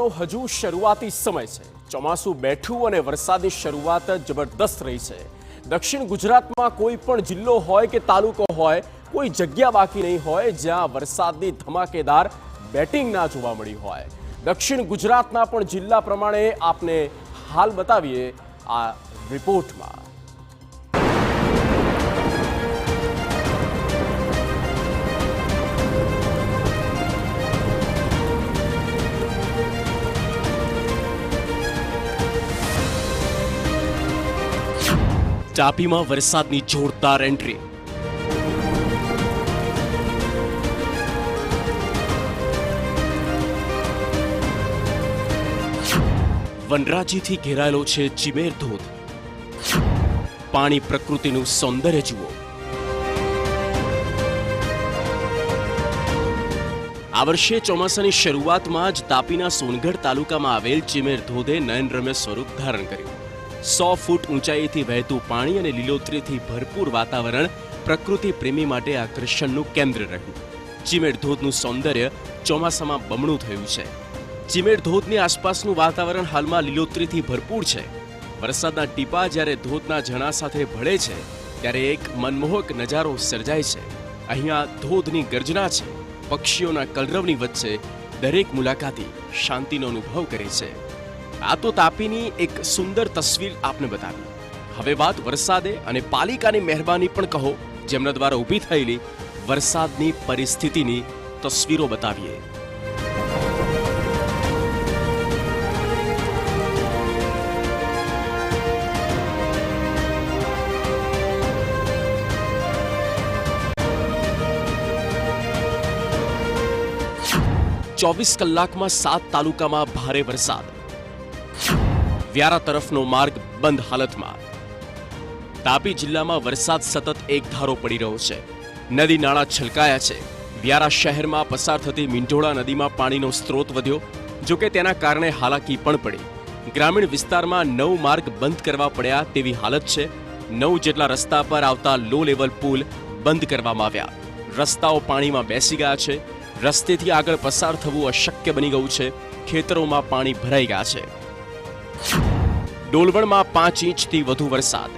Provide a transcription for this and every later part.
ચોમાસાનો હજુ શરૂઆતી સમય છે। ચોમાસું બેઠું અને વરસાદની શરૂઆત જબરદસ્ત રહી છે। દક્ષિણ ગુજરાતમાં કોઈ પણ જિલ્લો હોય કે તાલુકો હોય, કોઈ જગ્યા બાકી નહીં હોય જ્યાં વરસાદની ધમાકેદાર બેટિંગ ના જોવા મળી હોય। દક્ષિણ ગુજરાતના પણ જિલ્લા પ્રમાણે આપને હાલ બતાવીએ આ રિપોર્ટમાં। તાપીમાં વરસાદની જોરદાર એન્ટ્રી। વનરાજીથી ઘેરાયેલો છે ચિમેર ધોધ। પાણી પ્રકૃતિનું સૌંદર્ય જુઓ। આ વર્ષે ચોમાસાની શરૂઆતમાં જ તાપીના સોનગઢ તાલુકામાં આવેલ ચિમેર ધોધે નયનરમ્ય સ્વરૂપ ધારણ કર્યું। 100 ફૂટ ઊંચાઈથી વહેતું પાણી અને લીલોતરીથી ભરપૂર વાતાવરણ પ્રકૃતિ પ્રેમી માટે આકર્ષણનું કેન્દ્ર રહ્યું। ચિમેર ધોધનું સૌંદર્ય ચોમાસામાં બમણું થયું છે। ચિમેર ધોધની આસપાસનું વાતાવરણ હાલમાં લીલોતરીથી ભરપૂર છે। વરસાદના ટીપા જ્યારે ધોધના ઝરણા સાથે ભળે છે ત્યારે એક મનમોહક નજારો સર્જાય છે। અહીંયા ધોધની ગર્જના છે, પક્ષીઓના કલરવની વચ્ચે દરેક મુલાકાતી શાંતિનો અનુભવ કરે છે। આ તો તાપીની એક સુંદર તસવીર આપને બતાવી। હવે વાત વરસાદે અને પાલિકાની મહેરબાની પણ કહો જેમના દ્વારા ઊભી થયેલી વરસાદની પરિસ્થિતિની તસવીરો બતાવીએ। ચોવીસ કલાકમાં 7 તાલુકામાં ભારે વરસાદ। વ્યારા તરફનો માર્ગ બંધ હાલતમાં। તાપી જિલ્લામાં વરસાદ સતત એકધારો પડી રહ્યો છે। નદી નાળા છલકાયા છે। વ્યારા શહેરમાં પસાર થતી મીંઢોળા નદીમાં પાણીનો સ્ત્રોત વધ્યો, જો કે તેના કારણે હાલાકી પણ પડી। ગ્રામીણ વિસ્તારમાં 9 માર્ગ બંધ કરવા પડ્યા તેવી હાલત છે। 9 જેટલા રસ્તા પર આવતા લો લેવલ પુલ બંધ કરવામાં આવ્યા। રસ્તાઓ પાણીમાં બેસી ગયા છે। રસ્તેથી આગળ પસાર થવું અશક્ય બની ગયું છે। ખેતરોમાં પાણી ભરાઈ ગયા છે। ડોલવણમાં 5 ઇંચથી વધુ વરસાદ।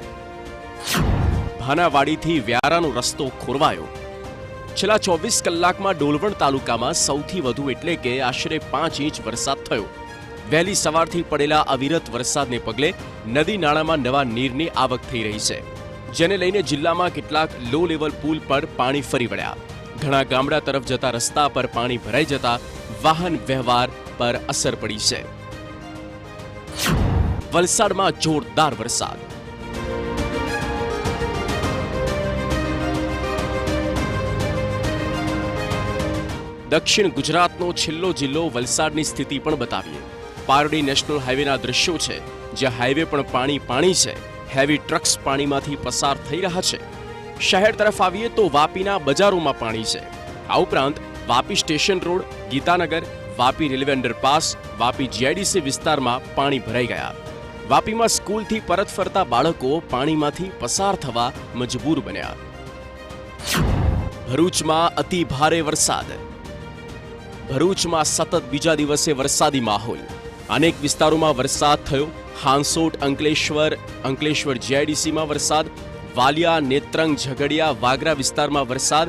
ભાનાવાડીથી વ્યારાનો રસ્તો ખોરવાયો। છેલ્લા 24 કલાકમાં ડોલવણ તાલુકામાં સૌથી વધુ એટલે કે આશરે 5 ઇંચ વરસાદ થયો। વહેલી સવારથી પડેલા અવિરત વરસાદને પગલે નદી નાળામાં નવા નીરની આવક થઈ રહી છે, જેને લઈને જિલ્લામાં કેટલાક લો લેવલ પુલ પર પાણી ફરી વળ્યા। ઘણા ગામડા તરફ જતા રસ્તા પર પાણી ભરાઈ જતા વાહન વ્યવહાર પર અસર પડી છે। વલસાડમાં જોરદાર વરસાદ। દક્ષિણ ગુજરાતનો છેલ્લો જિલ્લો વલસાડની સ્થિતિ પણ બતાવીએ। પારડી નેશનલ હાઈવેના દ્રશ્યો છે, જ્યાં હાઈવે પણ પાણી છે। હેવી ટ્રક્સ પાણીમાંથી પસાર થઈ રહ્યા છે। શહેર તરફ આવીએ તો વાપીના બજારોમાં પાણી છે। આ ઉપરાંત Vapi station road, Gitanagar, Vapi railway underpass, Vapi GIDC વિસ્તારમાં પાણી ભરાઈ ગયા। વાપીમાં સ્કૂલથી પરત ફરતા બાળકો પાણીમાંથી પસાર થવા મજબૂર બન્યા। ભરૂચમાં અતિ ભારે વરસાદ। ભરૂચમાં સતત બીજા દિવસે વરસાદી માહોલ। અનેક વિસ્તારોમાં વરસાદ થયો। હાંસોટ, અંકલેશ્વર જીઆઈડીસીમાં વરસાદ। વાલિયા, નેત્રંગ, ઝઘડિયા, વાગરા વિસ્તારમાં વરસાદ।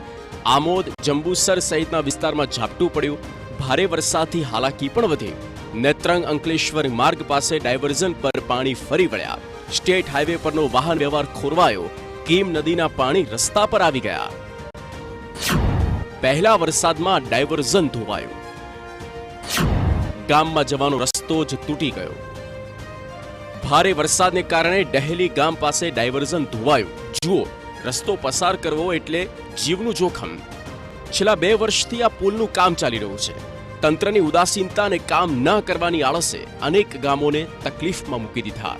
આમોદ, જંબુસર સહિતના વિસ્તારમાં ઝાપટું પડ્યું। ભારે વરસાદથી હાલાકી પણ વધી। નેત્રંગ અંકલેશ્વર માર્ગ પાસે ડાયવર્ઝન પર પાણી ફરી વળ્યા। સ્ટેટ હાઈવે પરનો વાહન વ્યવહાર ખોરવાયો। કીમ નદીના પાણી રસ્તા પર આવી ગયા। પહેલા વરસાદમાં ડાયવર્ઝન ધોવાયું। ગામમાં જવાનો રસ્તો જ તૂટી ગયો। ભારે વરસાદને કારણે ડહેલી ગામ પાસે ડાયવર્ઝન ધોવાયું। જુઓ, રસ્તો પસાર કરવો એટલે જીવનું જોખમ। છેલ્લા 2 વર્ષથી આ પુલનું કામ ચાલી રહ્યું છે। તંત્રની ઉદાસીનતા અને કામ ન કરવાની આળસે અનેક ગામોને તકલીફમાં મૂકી દીધા।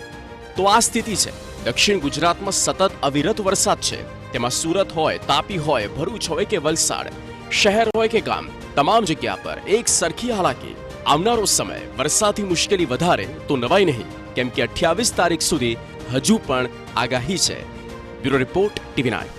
તો આ સ્થિતિ છે। દક્ષિણ ગુજરાતમાં સતત અવિરત વરસાદ છે। તેમાં સુરત હોય, તાપી હોય, ભરૂચ હોય કે વલસાડ, શહેર હોય કે ગામ, તમામ જગ્યા પર એક સરખી હાલાકી। આવનારો સમય વરસાદથી મુશ્કેલી વધારે તો નવાઈ નહીં, કેમ કે 28 તારીખ સુધી હજુ પણ આગાહી છે। Bureau report, TV9।